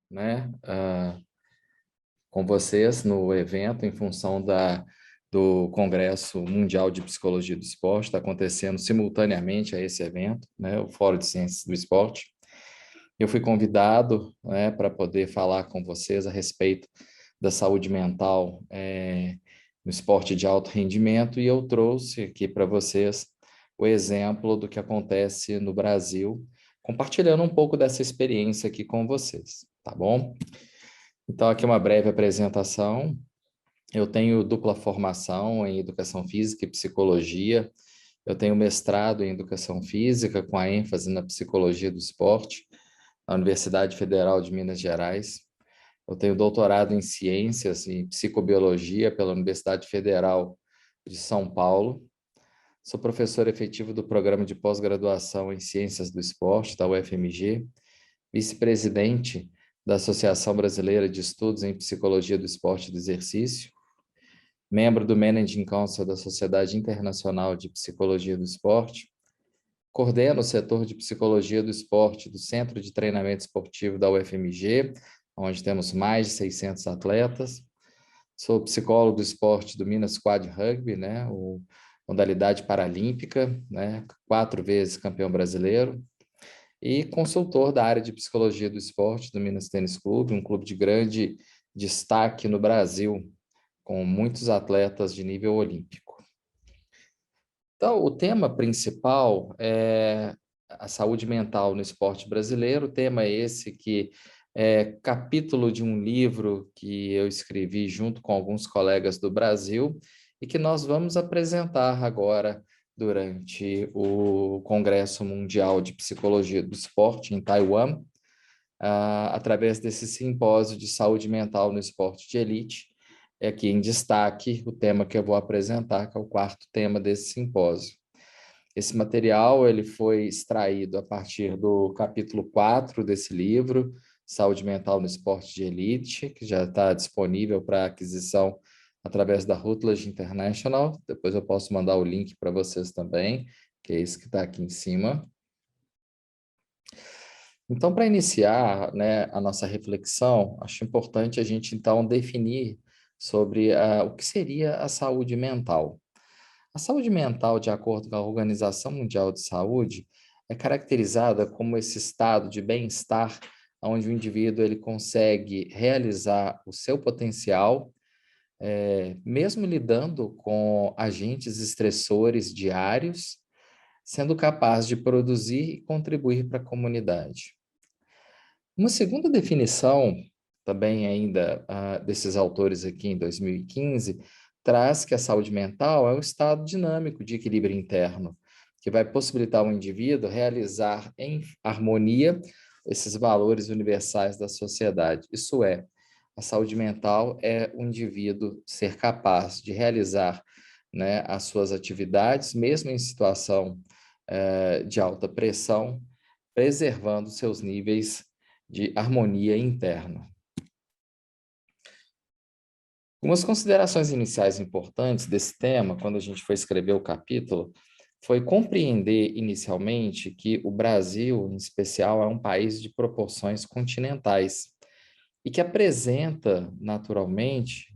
né, com vocês no evento em função do Congresso Mundial de Psicologia do Esporte, está acontecendo simultaneamente a esse evento, né, o Fórum de Ciências do Esporte. Eu fui convidado, né, para poder falar com vocês a respeito da saúde mental no esporte de alto rendimento, e eu trouxe aqui para vocês o exemplo do que acontece no Brasil, compartilhando um pouco dessa experiência aqui com vocês, tá bom? Então, aqui uma breve apresentação. Eu tenho dupla formação em Educação Física e Psicologia. Eu tenho mestrado em Educação Física, com a ênfase na Psicologia do Esporte, na Universidade Federal de Minas Gerais. Eu tenho doutorado em Ciências e Psicobiologia pela Universidade Federal de São Paulo. Sou professor efetivo do Programa de Pós-Graduação em Ciências do Esporte, da UFMG, vice-presidente da Associação Brasileira de Estudos em Psicologia do Esporte e do Exercício, membro do Managing Council da Sociedade Internacional de Psicologia do Esporte, coordeno o setor de Psicologia do Esporte do Centro de Treinamento Esportivo da UFMG, onde temos mais de 600 atletas. Sou psicólogo do esporte do Minas Quad Rugby, né, modalidade paralímpica, né, 4 vezes campeão brasileiro, e consultor da área de psicologia do esporte do Minas Tênis Clube, um clube de grande destaque no Brasil, com muitos atletas de nível olímpico. Então, o tema principal é a saúde mental no esporte brasileiro. O tema é esse que é capítulo de um livro que eu escrevi junto com alguns colegas do Brasil e que nós vamos apresentar agora durante o Congresso Mundial de Psicologia do Esporte em Taiwan, através desse simpósio de saúde mental no esporte de elite. É aqui em destaque o tema que eu vou apresentar, que é o quarto tema desse simpósio. Esse material ele foi extraído a partir do capítulo 4 desse livro, Saúde Mental no Esporte de Elite, que já está disponível para aquisição através da Routledge International. Depois eu posso mandar o link para vocês também, que é esse que está aqui em cima. Então, para iniciar, né, a nossa reflexão, acho importante a gente, então, definir sobre o que seria a saúde mental. A saúde mental, de acordo com a Organização Mundial de Saúde, é caracterizada como esse estado de bem-estar onde o indivíduo ele consegue realizar o seu potencial, mesmo lidando com agentes estressores diários, sendo capaz de produzir e contribuir para a comunidade. Uma segunda definição, também ainda desses autores aqui em 2015, traz que a saúde mental é um estado dinâmico de equilíbrio interno, que vai possibilitar ao indivíduo realizar em harmonia esses valores universais da sociedade. Isso é, a saúde mental é o indivíduo ser capaz de realizar, né, as suas atividades, mesmo em situação de alta pressão, preservando seus níveis de harmonia interna. Algumas considerações iniciais importantes desse tema, quando a gente foi escrever o capítulo, foi compreender inicialmente que o Brasil, em especial, é um país de proporções continentais e que apresenta, naturalmente,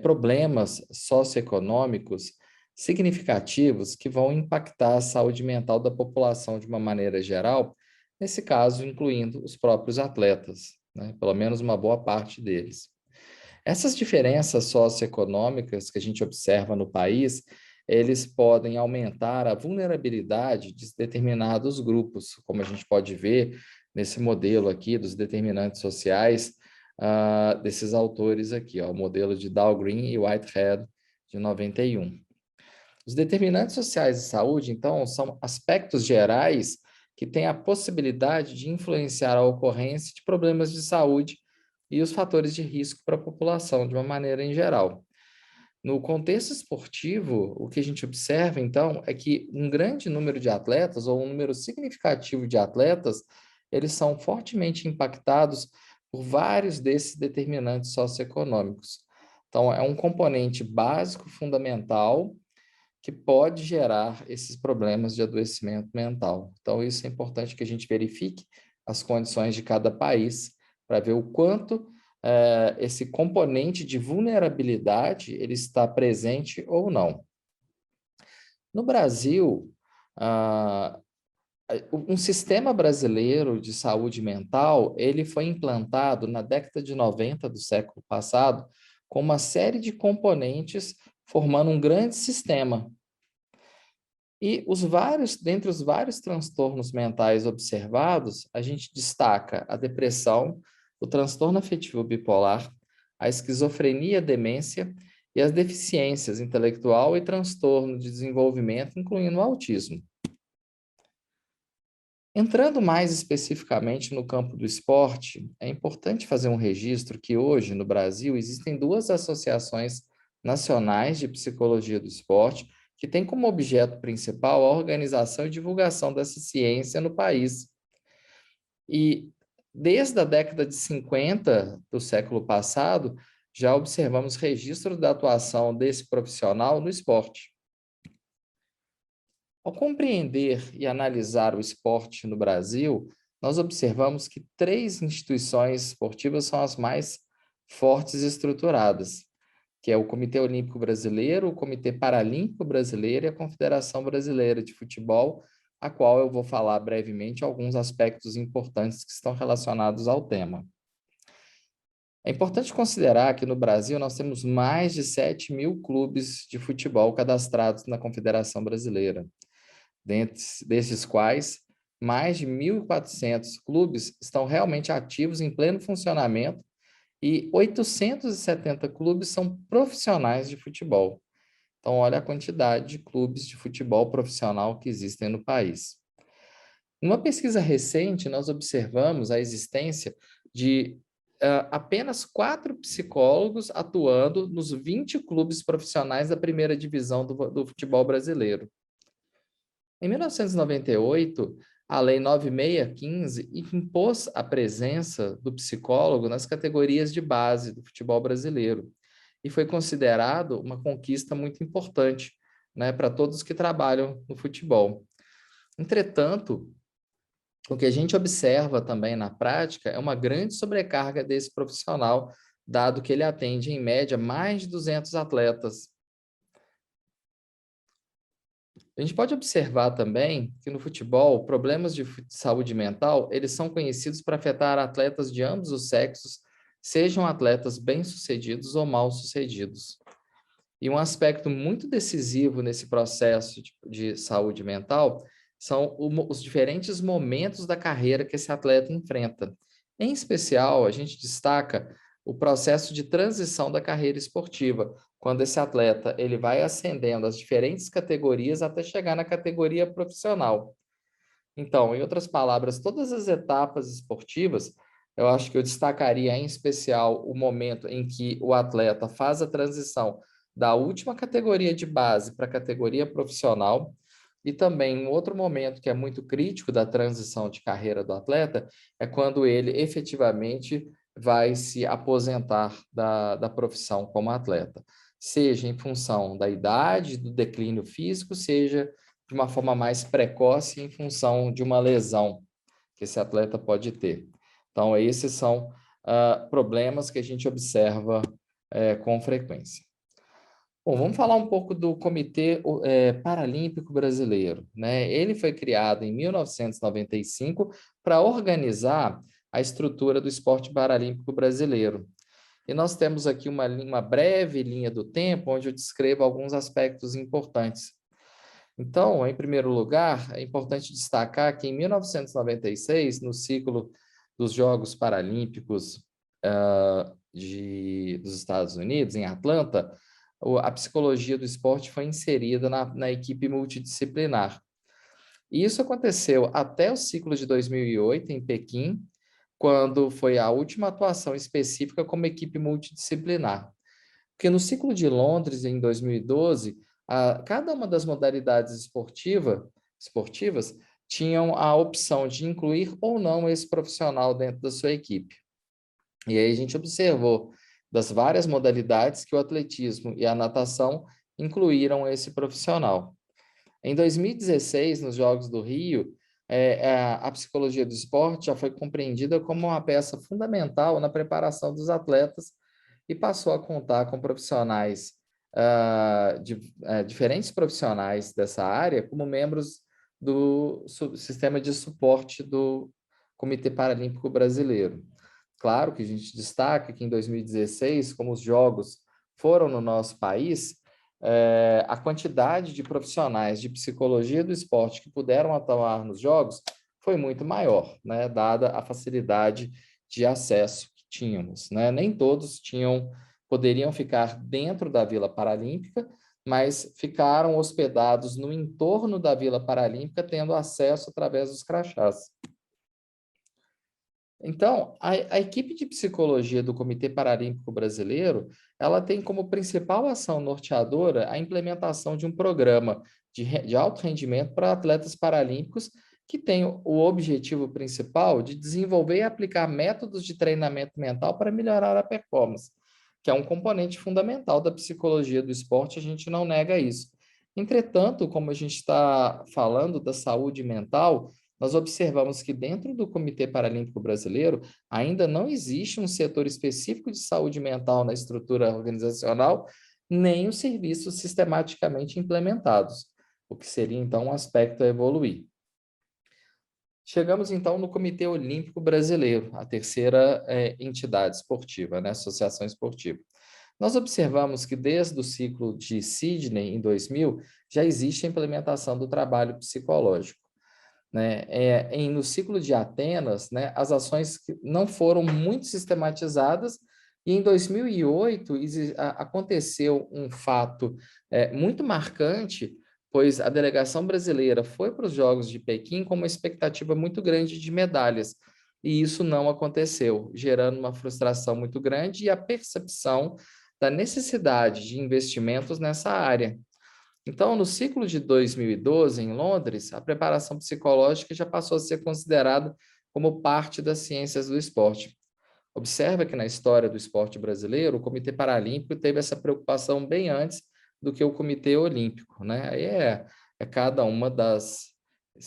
problemas socioeconômicos significativos que vão impactar a saúde mental da população de uma maneira geral, nesse caso, incluindo os próprios atletas, né? Pelo menos uma boa parte deles. Essas diferenças socioeconômicas que a gente observa no país, eles podem aumentar a vulnerabilidade de determinados grupos, como a gente pode ver nesse modelo aqui dos determinantes sociais, desses autores aqui, ó, o modelo de Dahlgren e Whitehead, de 91. Os determinantes sociais de saúde, então, são aspectos gerais que têm a possibilidade de influenciar a ocorrência de problemas de saúde e os fatores de risco para a população, de uma maneira em geral. No contexto esportivo, o que a gente observa, então, é que um grande número de atletas, ou um número significativo de atletas, eles são fortemente impactados por vários desses determinantes socioeconômicos. Então, é um componente básico, fundamental, que pode gerar esses problemas de adoecimento mental. Então, isso é importante que a gente verifique as condições de cada país para ver o quanto esse componente de vulnerabilidade ele está presente ou não. No Brasil, um sistema brasileiro de saúde mental, ele foi implantado na década de 90 do século passado com uma série de componentes formando um grande sistema. E dentre os vários transtornos mentais observados, a gente destaca a depressão, o transtorno afetivo bipolar, a esquizofrenia, a demência e as deficiências intelectual e transtorno de desenvolvimento, incluindo o autismo. Entrando mais especificamente no campo do esporte, é importante fazer um registro que hoje, no Brasil, existem duas associações nacionais de psicologia do esporte que têm como objeto principal a organização e divulgação dessa ciência no país. E desde a década de 50 do século passado, já observamos registro da atuação desse profissional no esporte. Ao compreender e analisar o esporte no Brasil, nós observamos que 3 instituições esportivas são as mais fortes e estruturadas, que é o Comitê Olímpico Brasileiro, o Comitê Paralímpico Brasileiro e a Confederação Brasileira de Futebol, a qual eu vou falar brevemente alguns aspectos importantes que estão relacionados ao tema. É importante considerar que no Brasil nós temos mais de 7.000 clubes de futebol cadastrados na Confederação Brasileira. Desses quais, mais de 1.400 clubes estão realmente ativos em pleno funcionamento e 870 clubes são profissionais de futebol. Então, olha a quantidade de clubes de futebol profissional que existem no país. Numa pesquisa recente, nós observamos a existência de apenas 4 psicólogos atuando nos 20 clubes profissionais da primeira divisão do futebol brasileiro. Em 1998, a Lei 9615 impôs a presença do psicólogo nas categorias de base do futebol brasileiro e foi considerado uma conquista muito importante, né, para todos que trabalham no futebol. Entretanto, o que a gente observa também na prática é uma grande sobrecarga desse profissional, dado que ele atende, em média, mais de 200 atletas. A gente pode observar também que no futebol, problemas de saúde mental, eles são conhecidos para afetar atletas de ambos os sexos, sejam atletas bem-sucedidos ou mal-sucedidos. E um aspecto muito decisivo nesse processo de saúde mental são os diferentes momentos da carreira que esse atleta enfrenta. Em especial, a gente destaca o processo de transição da carreira esportiva, quando esse atleta ele vai ascendendo as diferentes categorias até chegar na categoria profissional. Então, em outras palavras, todas as etapas esportivas, eu acho que eu destacaria em especial o momento em que o atleta faz a transição da última categoria de base para a categoria profissional, e também um outro momento que é muito crítico da transição de carreira do atleta é quando ele efetivamente vai se aposentar da profissão como atleta, seja em função da idade, do declínio físico, seja de uma forma mais precoce em função de uma lesão que esse atleta pode ter. Então, esses são problemas que a gente observa com frequência. Bom, vamos falar um pouco do Comitê Paralímpico Brasileiro, né? Ele foi criado em 1995 para organizar a estrutura do esporte paralímpico brasileiro. E nós temos aqui uma breve linha do tempo, onde eu descrevo alguns aspectos importantes. Então, em primeiro lugar, é importante destacar que em 1996, no ciclo dos Jogos Paralímpicos dos Estados Unidos, em Atlanta, a psicologia do esporte foi inserida na equipe multidisciplinar. E isso aconteceu até o ciclo de 2008, em Pequim, quando foi a última atuação específica como equipe multidisciplinar. Porque no ciclo de Londres, em 2012, cada uma das modalidades esportivas tinham a opção de incluir ou não esse profissional dentro da sua equipe. E aí a gente observou das várias modalidades que o atletismo e a natação incluíram esse profissional. Em 2016, nos Jogos do Rio, a psicologia do esporte já foi compreendida como uma peça fundamental na preparação dos atletas e passou a contar com profissionais, diferentes profissionais dessa área, como membros do sistema de suporte do Comitê Paralímpico Brasileiro. Claro que a gente destaca que em 2016, como os Jogos foram no nosso país, a quantidade de profissionais de psicologia do esporte que puderam atuar nos Jogos foi muito maior, né, dada a facilidade de acesso que tínhamos, né? Nem todos poderiam ficar dentro da Vila Paralímpica, mas ficaram hospedados no entorno da Vila Paralímpica, tendo acesso através dos crachás. Então, a equipe de psicologia do Comitê Paralímpico Brasileiro, ela tem como principal ação norteadora a implementação de um programa de alto rendimento para atletas paralímpicos que tem o objetivo principal de desenvolver e aplicar métodos de treinamento mental para melhorar a performance, que é um componente fundamental da psicologia do esporte, a gente não nega isso. Entretanto, como a gente está falando da saúde mental, nós observamos que dentro do Comitê Paralímpico Brasileiro ainda não existe um setor específico de saúde mental na estrutura organizacional, nem os serviços sistematicamente implementados, o que seria então um aspecto a evoluir. Chegamos então no Comitê Olímpico Brasileiro, a terceira entidade esportiva, né, associação esportiva. Nós observamos que desde o ciclo de Sydney, em 2000, já existe a implementação do trabalho psicológico, né? No ciclo de Atenas, né, as ações não foram muito sistematizadas, e em 2008 aconteceu um fato muito marcante, pois a delegação brasileira foi para os Jogos de Pequim com uma expectativa muito grande de medalhas, e isso não aconteceu, gerando uma frustração muito grande e a percepção da necessidade de investimentos nessa área. Então, no ciclo de 2012, em Londres, a preparação psicológica já passou a ser considerada como parte das ciências do esporte. Observa que na história do esporte brasileiro, o Comitê Paralímpico teve essa preocupação bem antes do que o Comitê Olímpico, né? Aí é cada uma das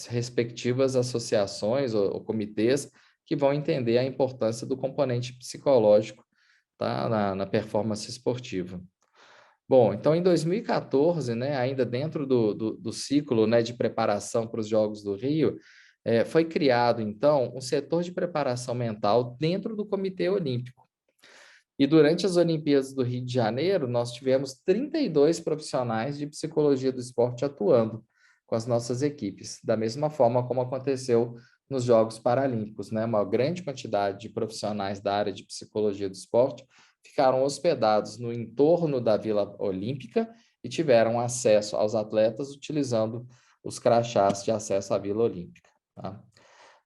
respectivas associações ou comitês que vão entender a importância do componente psicológico, tá? Na performance esportiva. Bom, então em 2014, né, ainda dentro do ciclo, né, de preparação para os Jogos do Rio, foi criado, então, um setor de preparação mental dentro do Comitê Olímpico. E durante as Olimpíadas do Rio de Janeiro, nós tivemos 32 profissionais de psicologia do esporte atuando com as nossas equipes, da mesma forma como aconteceu nos Jogos Paralímpicos, né? Uma grande quantidade de profissionais da área de psicologia do esporte ficaram hospedados no entorno da Vila Olímpica e tiveram acesso aos atletas utilizando os crachás de acesso à Vila Olímpica, tá?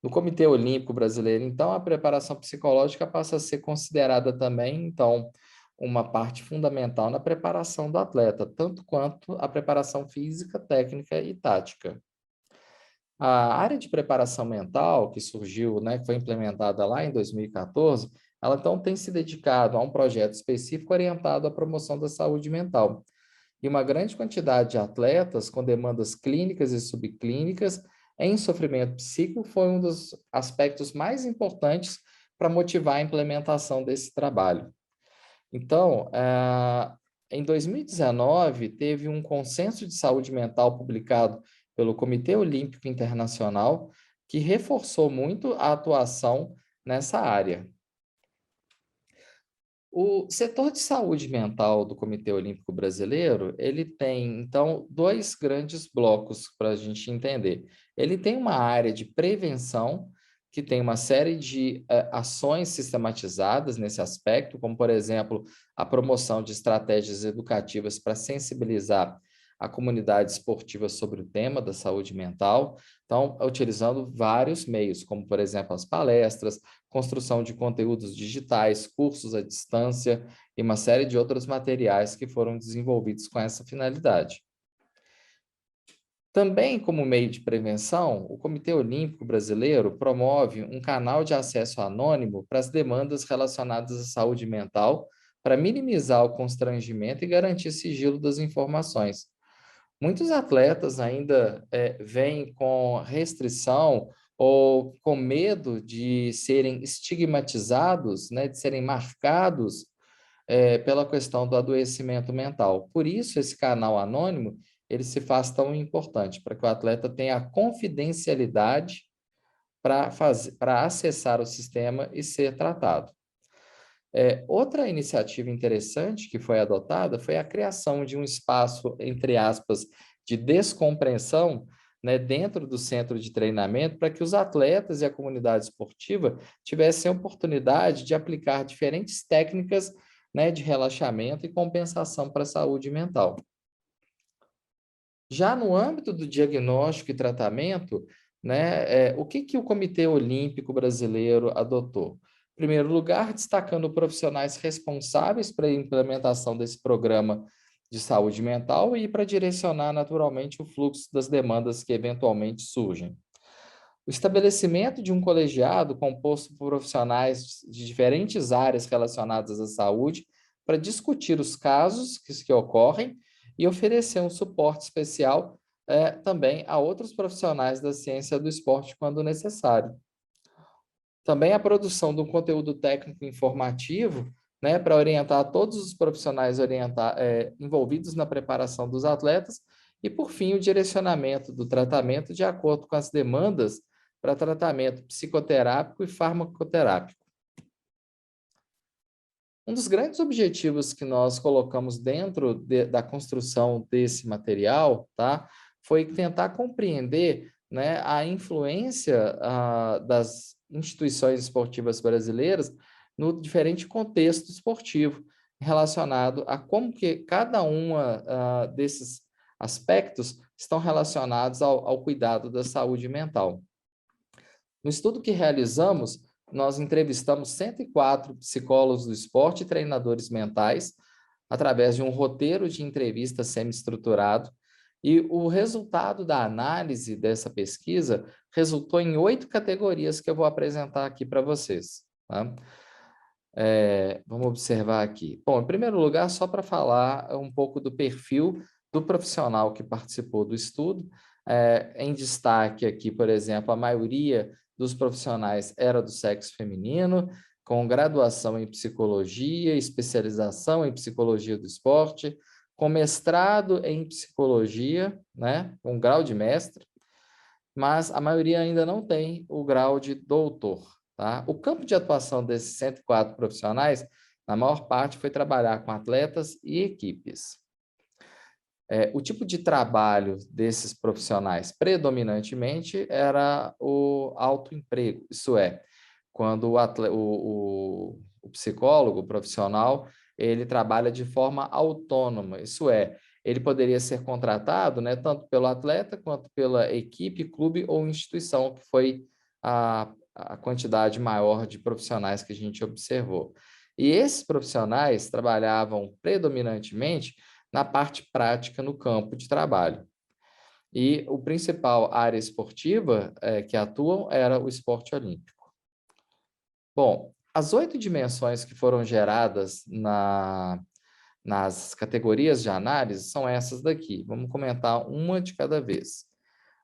No Comitê Olímpico Brasileiro, então, a preparação psicológica passa a ser considerada também, então, uma parte fundamental na preparação do atleta, tanto quanto a preparação física, técnica e tática. A área de preparação mental, que surgiu, né, que foi implementada lá em 2014, ela então tem se dedicado a um projeto específico orientado à promoção da saúde mental. E uma grande quantidade de atletas com demandas clínicas e subclínicas em sofrimento psíquico foi um dos aspectos mais importantes para motivar a implementação desse trabalho. Então, em 2019, teve um consenso de saúde mental publicado pelo Comitê Olímpico Internacional, que reforçou muito a atuação nessa área. O setor de saúde mental do Comitê Olímpico Brasileiro, ele tem, então, dois grandes blocos para a gente entender. Ele tem uma área de prevenção, que tem uma série de ações sistematizadas nesse aspecto, como, por exemplo, a promoção de estratégias educativas para sensibilizar a comunidade esportiva sobre o tema da saúde mental. Então, utilizando vários meios, como, por exemplo, as palestras, construção de conteúdos digitais, cursos à distância e uma série de outros materiais que foram desenvolvidos com essa finalidade. Também, como meio de prevenção, o Comitê Olímpico Brasileiro promove um canal de acesso anônimo para as demandas relacionadas à saúde mental, para minimizar o constrangimento e garantir sigilo das informações. Muitos atletas ainda vêm com restrição ou com medo de serem estigmatizados, né, de serem marcados pela questão do adoecimento mental. Por isso, esse canal anônimo, ele se faz tão importante, para que o atleta tenha a confidencialidade para acessar o sistema e ser tratado. Outra iniciativa interessante que foi adotada foi a criação de um espaço, entre aspas, de descompressão, né, dentro do centro de treinamento, para que os atletas e a comunidade esportiva tivessem a oportunidade de aplicar diferentes técnicas, né, de relaxamento e compensação para a saúde mental. Já no âmbito do diagnóstico e tratamento, né, o que o Comitê Olímpico Brasileiro adotou? Em primeiro lugar, destacando profissionais responsáveis para a implementação desse programa de saúde mental e para direcionar naturalmente o fluxo das demandas que eventualmente surgem. O estabelecimento de um colegiado composto por profissionais de diferentes áreas relacionadas à saúde para discutir os casos que ocorrem e oferecer um suporte especial também a outros profissionais da ciência do esporte quando necessário. Também a produção de um conteúdo técnico informativo, né, para orientar todos os profissionais envolvidos na preparação dos atletas e, por fim, o direcionamento do tratamento de acordo com as demandas para tratamento psicoterápico e farmacoterápico. Um dos grandes objetivos que nós colocamos dentro da construção desse material, tá, foi tentar compreender, né, a influência das instituições esportivas brasileiras no diferente contexto esportivo, relacionado a como que cada uma desses aspectos estão relacionados ao cuidado da saúde mental. No estudo que realizamos, nós entrevistamos 104 psicólogos do esporte e treinadores mentais, através de um roteiro de entrevista semi-estruturado, e o resultado da análise dessa pesquisa resultou em 8 categorias que eu vou apresentar aqui para vocês. Tá? Vamos observar aqui. Bom, em primeiro lugar, só para falar um pouco do perfil do profissional que participou do estudo, em destaque aqui, por exemplo, a maioria dos profissionais era do sexo feminino, com graduação em psicologia, especialização em psicologia do esporte, com mestrado em psicologia, né, com grau de mestre, mas a maioria ainda não tem o grau de doutor. Tá? O campo de atuação desses 104 profissionais, na maior parte, foi trabalhar com atletas e equipes. O tipo de trabalho desses profissionais, predominantemente, era o autoemprego, isso é, quando o psicólogo, o profissional, ele trabalha de forma autônoma, isso é, ele poderia ser contratado, né, tanto pelo atleta quanto pela equipe, clube ou instituição, que foi a quantidade maior de profissionais que a gente observou. E esses profissionais trabalhavam predominantemente na parte prática no campo de trabalho. E o principal área esportiva que atuam era o esporte olímpico. Bom, as 8 dimensões que foram geradas nas categorias de análise são essas daqui. Vamos comentar uma de cada vez.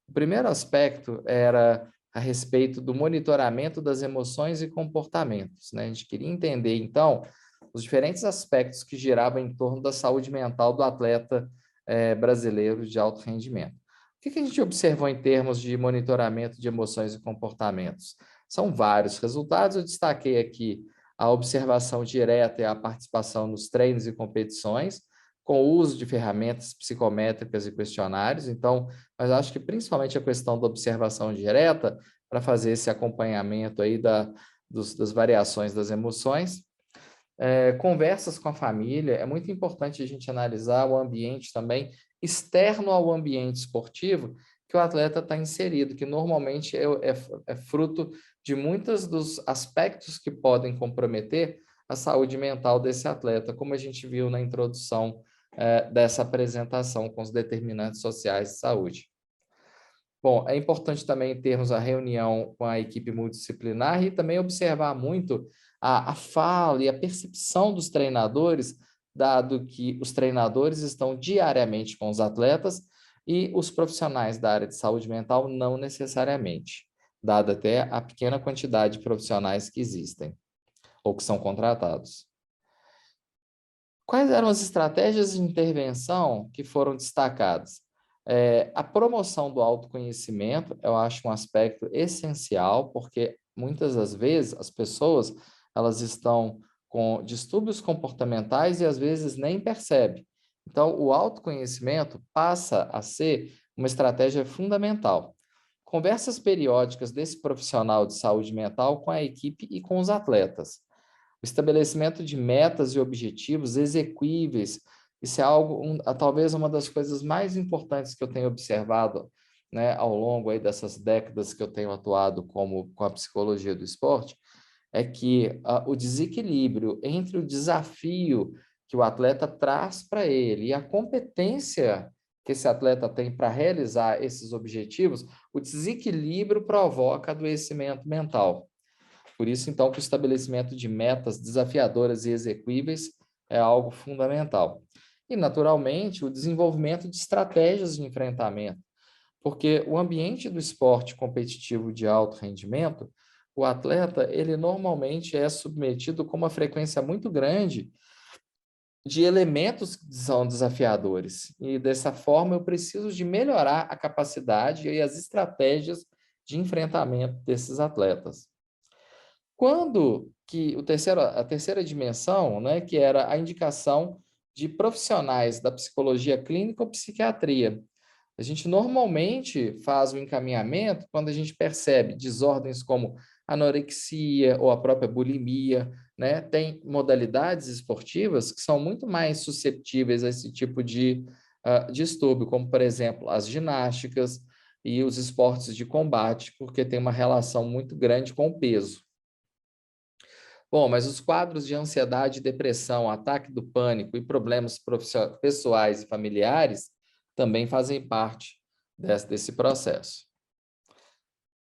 O primeiro aspecto era a respeito do monitoramento das emoções e comportamentos, né? A gente queria entender, então, os diferentes aspectos que giravam em torno da saúde mental do atleta brasileiro de alto rendimento. O que a gente observou em termos de monitoramento de emoções e comportamentos? São vários resultados, eu destaquei aqui a observação direta e a participação nos treinos e competições, com o uso de ferramentas psicométricas e questionários. Então, mas acho que principalmente a questão da observação direta para fazer esse acompanhamento aí das variações das emoções. Conversas com a família, é muito importante a gente analisar o ambiente também externo ao ambiente esportivo que o atleta está inserido, que normalmente é fruto de muitos dos aspectos que podem comprometer a saúde mental desse atleta, como a gente viu na introdução dessa apresentação com os determinantes sociais de saúde. Bom, é importante também termos a reunião com a equipe multidisciplinar e também observar muito a fala e a percepção dos treinadores, dado que os treinadores estão diariamente com os atletas, e os profissionais da área de saúde mental não necessariamente, dada até a pequena quantidade de profissionais que existem ou que são contratados. Quais eram as estratégias de intervenção que foram destacadas? A promoção do autoconhecimento, eu acho um aspecto essencial, porque muitas das vezes as pessoas elas estão com distúrbios comportamentais e às vezes nem percebem. Então, o autoconhecimento passa a ser uma estratégia fundamental. Conversas periódicas desse profissional de saúde mental com a equipe e com os atletas. O estabelecimento de metas e objetivos exequíveis, isso é algo, talvez uma das coisas mais importantes que eu tenho observado, né, ao longo aí dessas décadas que eu tenho atuado com a psicologia do esporte, é que o desequilíbrio entre o desafio que o atleta traz para ele e a competência que esse atleta tem para realizar esses objetivos, o desequilíbrio provoca adoecimento mental. Por isso, então, que o estabelecimento de metas desafiadoras e exequíveis é algo fundamental. E, naturalmente, o desenvolvimento de estratégias de enfrentamento, porque o ambiente do esporte competitivo de alto rendimento, o atleta, ele normalmente é submetido com uma frequência muito grande de elementos que são desafiadores. E, dessa forma, eu preciso de melhorar a capacidade e as estratégias de enfrentamento desses atletas. Quando que a terceira dimensão, né, que era a indicação de profissionais da psicologia clínica ou psiquiatria. A gente normalmente faz o encaminhamento quando a gente percebe desordens como anorexia ou a própria bulimia, né? Tem modalidades esportivas que são muito mais susceptíveis a esse tipo de distúrbio, como, por exemplo, as ginásticas e os esportes de combate, porque tem uma relação muito grande com o peso. Bom, mas os quadros de ansiedade, depressão, ataque do pânico e problemas pessoais e familiares também fazem parte desse processo.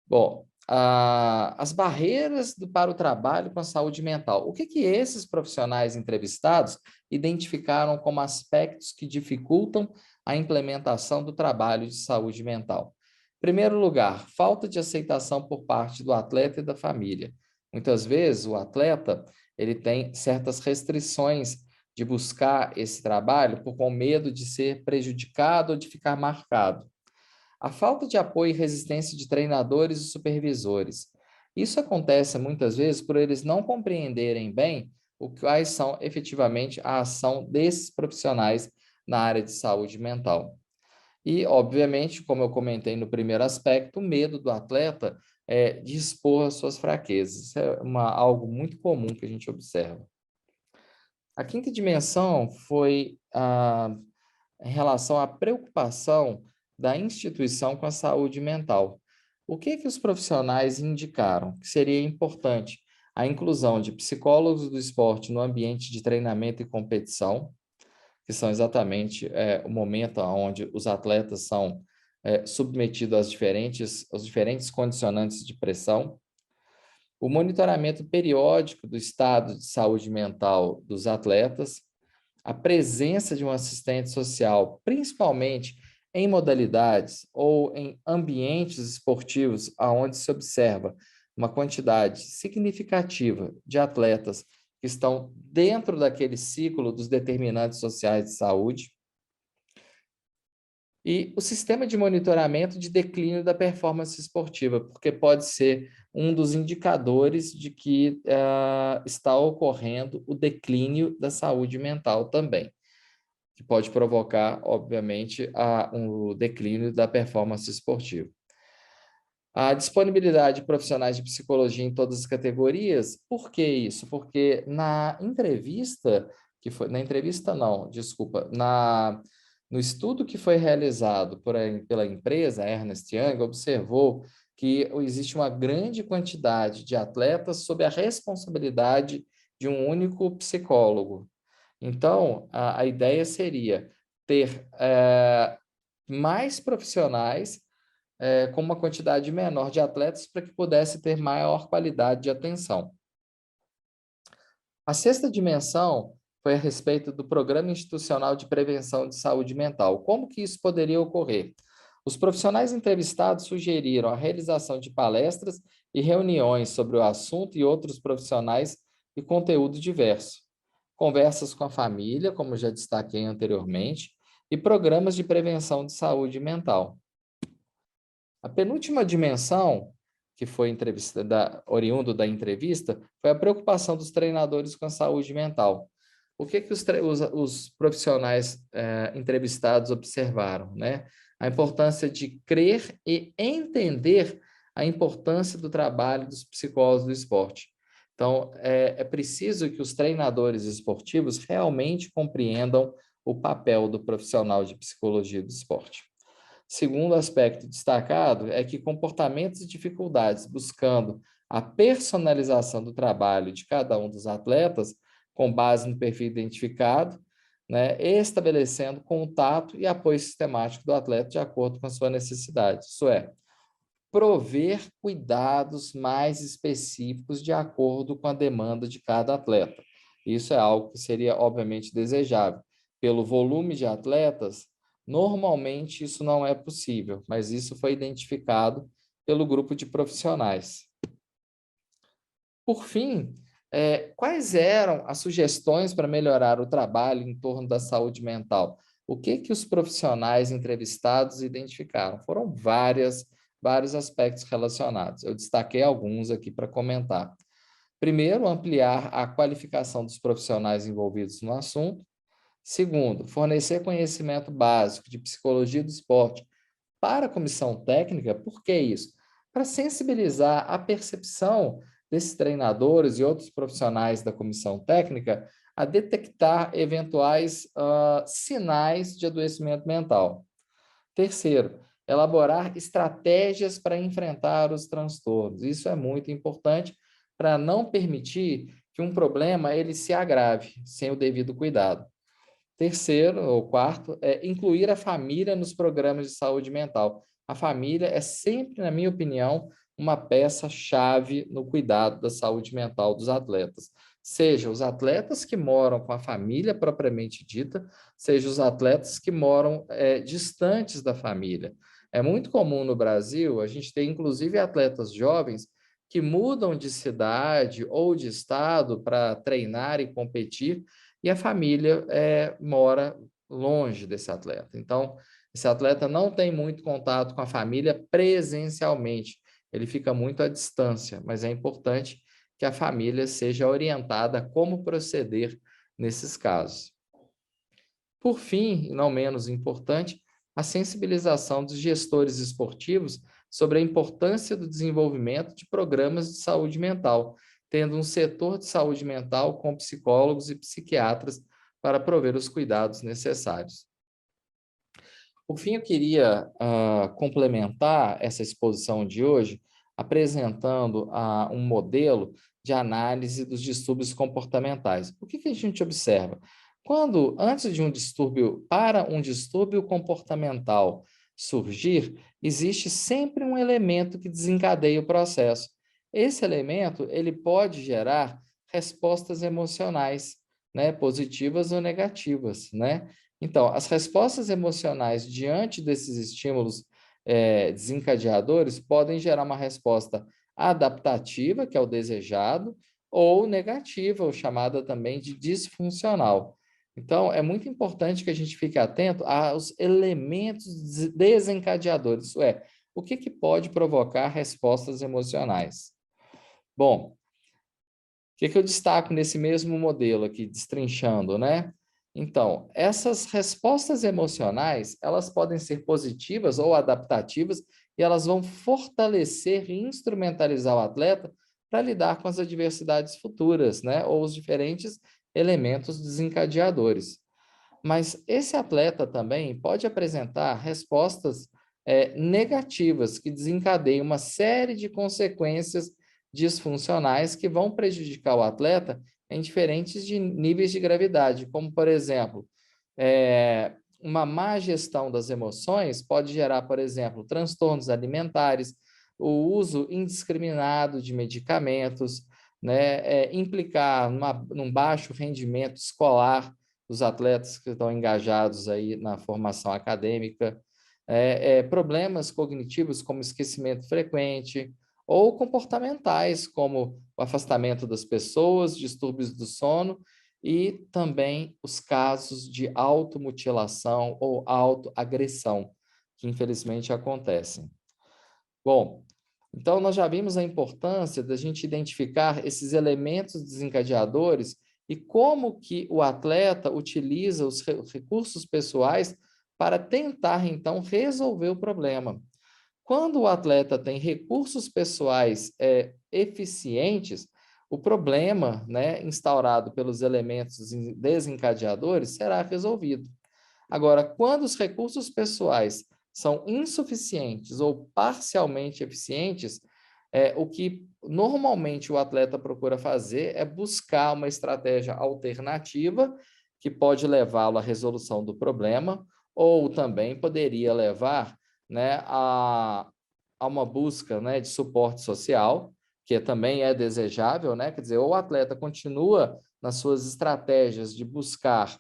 Bom, as barreiras para o trabalho com a saúde mental. O que esses profissionais entrevistados identificaram como aspectos que dificultam a implementação do trabalho de saúde mental? Em primeiro lugar, falta de aceitação por parte do atleta e da família. Muitas vezes o atleta ele tem certas restrições de buscar esse trabalho com medo de ser prejudicado ou de ficar marcado. A falta de apoio e resistência de treinadores e supervisores. Isso acontece muitas vezes por eles não compreenderem bem quais são efetivamente a ação desses profissionais na área de saúde mental. E, obviamente, como eu comentei no primeiro aspecto, o medo do atleta de expor as suas fraquezas. Isso é algo muito comum que a gente observa. A quinta dimensão foi em relação à preocupação da instituição com a saúde mental. O que os profissionais indicaram? Que seria importante a inclusão de psicólogos do esporte no ambiente de treinamento e competição, que são exatamente o momento onde os atletas são submetidos aos diferentes condicionantes de pressão. O monitoramento periódico do estado de saúde mental dos atletas, a presença de um assistente social, principalmente em modalidades ou em ambientes esportivos onde se observa uma quantidade significativa de atletas que estão dentro daquele ciclo dos determinantes sociais de saúde, e o sistema de monitoramento de declínio da performance esportiva, porque pode ser um dos indicadores de que está ocorrendo o declínio da saúde mental também, que pode provocar, obviamente, um declínio da performance esportiva. A disponibilidade de profissionais de psicologia em todas as categorias. Por que isso? Porque na entrevista, no estudo que foi realizado pela empresa Ernst Young, observou que existe uma grande quantidade de atletas sob a responsabilidade de um único psicólogo. Então, a ideia seria ter mais profissionais com uma quantidade menor de atletas para que pudesse ter maior qualidade de atenção. A sexta dimensão foi a respeito do Programa Institucional de Prevenção de Saúde Mental. Como que isso poderia ocorrer? Os profissionais entrevistados sugeriram a realização de palestras e reuniões sobre o assunto e outros profissionais e conteúdo diverso. Conversas com a família, como já destaquei anteriormente, e programas de prevenção de saúde mental. A penúltima dimensão, que foi oriundo da entrevista, foi a preocupação dos treinadores com a saúde mental. O que os profissionais entrevistados observaram, né? A importância de crer e entender a importância do trabalho dos psicólogos do esporte. Então, é preciso que os treinadores esportivos realmente compreendam o papel do profissional de psicologia do esporte. Segundo aspecto destacado é que comportamentos e dificuldades buscando a personalização do trabalho de cada um dos atletas, com base no perfil identificado, né, estabelecendo contato e apoio sistemático do atleta de acordo com a sua necessidade. Isso é, prover cuidados mais específicos de acordo com a demanda de cada atleta. Isso é algo que seria, obviamente, desejável. Pelo volume de atletas, normalmente isso não é possível, mas isso foi identificado pelo grupo de profissionais. Por fim, quais eram as sugestões para melhorar o trabalho em torno da saúde mental? O que os profissionais entrevistados identificaram? Foram vários aspectos relacionados. Eu destaquei alguns aqui para comentar. Primeiro, ampliar a qualificação dos profissionais envolvidos no assunto. Segundo, fornecer conhecimento básico de psicologia do esporte para a comissão técnica. Por que isso? Para sensibilizar a percepção desses treinadores e outros profissionais da comissão técnica a detectar eventuais sinais de adoecimento mental. Terceiro, elaborar estratégias para enfrentar os transtornos. Isso é muito importante para não permitir que um problema ele se agrave sem o devido cuidado. Terceiro, ou quarto, é incluir a família nos programas de saúde mental. A família é sempre, na minha opinião, uma peça-chave no cuidado da saúde mental dos atletas. Seja os atletas que moram com a família propriamente dita, seja os atletas que moram distantes da família. É muito comum no Brasil, a gente tem inclusive atletas jovens que mudam de cidade ou de estado para treinar e competir, e a família mora longe desse atleta. Então, esse atleta não tem muito contato com a família presencialmente, ele fica muito à distância, mas é importante que a família seja orientada a como proceder nesses casos. Por fim, e não menos importante, a sensibilização dos gestores esportivos sobre a importância do desenvolvimento de programas de saúde mental, tendo um setor de saúde mental com psicólogos e psiquiatras para prover os cuidados necessários. Por fim, eu queria complementar essa exposição de hoje, apresentando um modelo de análise dos distúrbios comportamentais. O que a gente observa? Quando, antes de um distúrbio, para um distúrbio comportamental surgir, existe sempre um elemento que desencadeia o processo. Esse elemento, ele pode gerar respostas emocionais, né, positivas ou negativas, né? Então, as respostas emocionais diante desses estímulos desencadeadores podem gerar uma resposta adaptativa, que é o desejado, ou negativa, ou chamada também de disfuncional. Então, é muito importante que a gente fique atento aos elementos desencadeadores, isso é, o que pode provocar respostas emocionais. Bom, o que eu destaco nesse mesmo modelo aqui, destrinchando, né? Então, essas respostas emocionais, elas podem ser positivas ou adaptativas e elas vão fortalecer e instrumentalizar o atleta para lidar com as adversidades futuras, né? Ou os diferentes elementos desencadeadores. Mas esse atleta também pode apresentar respostas negativas que desencadeiam uma série de consequências disfuncionais que vão prejudicar o atleta em diferentes níveis de gravidade, como, por exemplo, uma má gestão das emoções pode gerar, por exemplo, transtornos alimentares, o uso indiscriminado de medicamentos, né, implicar num baixo rendimento escolar dos atletas que estão engajados aí na formação acadêmica, problemas cognitivos como esquecimento frequente, ou comportamentais, como o afastamento das pessoas, distúrbios do sono e também os casos de automutilação ou autoagressão, que infelizmente acontecem. Bom, então nós já vimos a importância da gente identificar esses elementos desencadeadores e como que o atleta utiliza os recursos pessoais para tentar, então, resolver o problema. Quando o atleta tem recursos pessoais eficientes, o problema, né, instaurado pelos elementos desencadeadores será resolvido. Agora, quando os recursos pessoais são insuficientes ou parcialmente eficientes, o que normalmente o atleta procura fazer é buscar uma estratégia alternativa que pode levá-lo à resolução do problema, ou também poderia levar, né, a uma busca, né, de suporte social, que também é desejável, né? Quer dizer, ou o atleta continua nas suas estratégias de buscar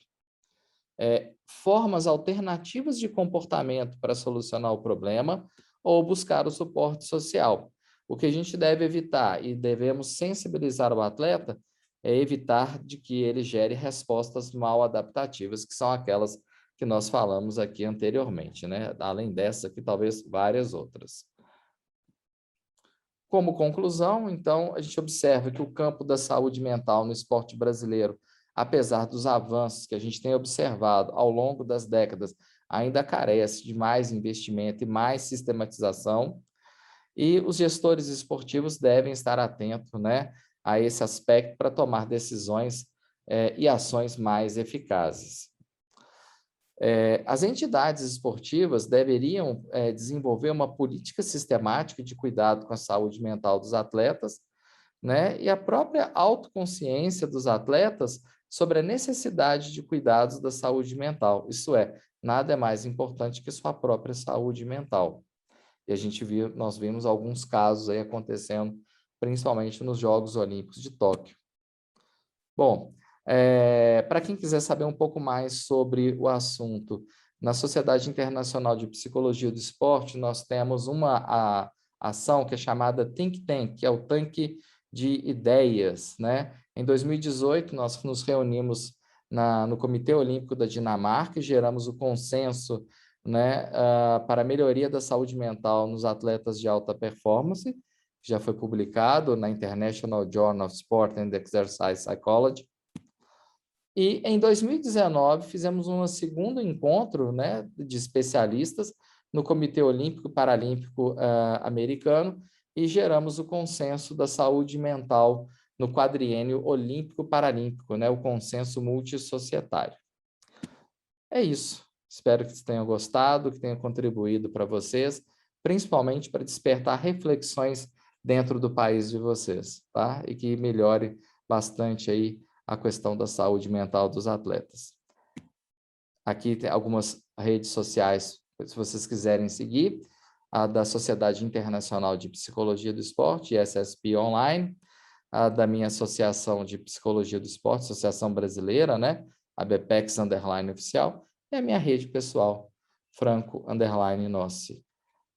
formas alternativas de comportamento para solucionar o problema, ou buscar o suporte social. O que a gente deve evitar e devemos sensibilizar o atleta é evitar de que ele gere respostas mal adaptativas, que são aquelas que nós falamos aqui anteriormente, né? Além dessa, aqui talvez várias outras. Como conclusão, então, a gente observa que o campo da saúde mental no esporte brasileiro, apesar dos avanços que a gente tem observado ao longo das décadas, ainda carece de mais investimento e mais sistematização, e os gestores esportivos devem estar atentos, né, a esse aspecto para tomar decisões e ações mais eficazes. As entidades esportivas deveriam desenvolver uma política sistemática de cuidado com a saúde mental dos atletas, né? E a própria autoconsciência dos atletas sobre a necessidade de cuidados da saúde mental. Isso é, nada é mais importante que sua própria saúde mental. E a gente viu, nós vimos alguns casos aí acontecendo, principalmente nos Jogos Olímpicos de Tóquio. Bom, para quem quiser saber um pouco mais sobre o assunto, na Sociedade Internacional de Psicologia do Esporte, nós temos uma ação que é chamada Think Tank, que é o tanque de ideias, né? Em 2018, nós nos reunimos no Comitê Olímpico da Dinamarca e geramos o consenso, né, para a melhoria da saúde mental nos atletas de alta performance, que já foi publicado na International Journal of Sport and Exercise Psychology. E em 2019 fizemos um segundo encontro, né, de especialistas no Comitê Olímpico e Paralímpico americano e geramos o consenso da saúde mental no quadriênio olímpico-paralímpico, né, o consenso multissocietário. É isso. Espero que vocês tenham gostado, que tenha contribuído para vocês, principalmente para despertar reflexões dentro do país de vocês, tá? E que melhore bastante aí a questão da saúde mental dos atletas. Aqui tem algumas redes sociais, se vocês quiserem seguir, a da Sociedade Internacional de Psicologia do Esporte, SSP Online, a da minha Associação de Psicologia do Esporte, Associação Brasileira, né? A BPEX _ oficial, e a minha rede pessoal, Franco _ Nossi.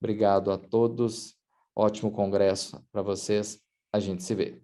Obrigado a todos, ótimo congresso para vocês, a gente se vê.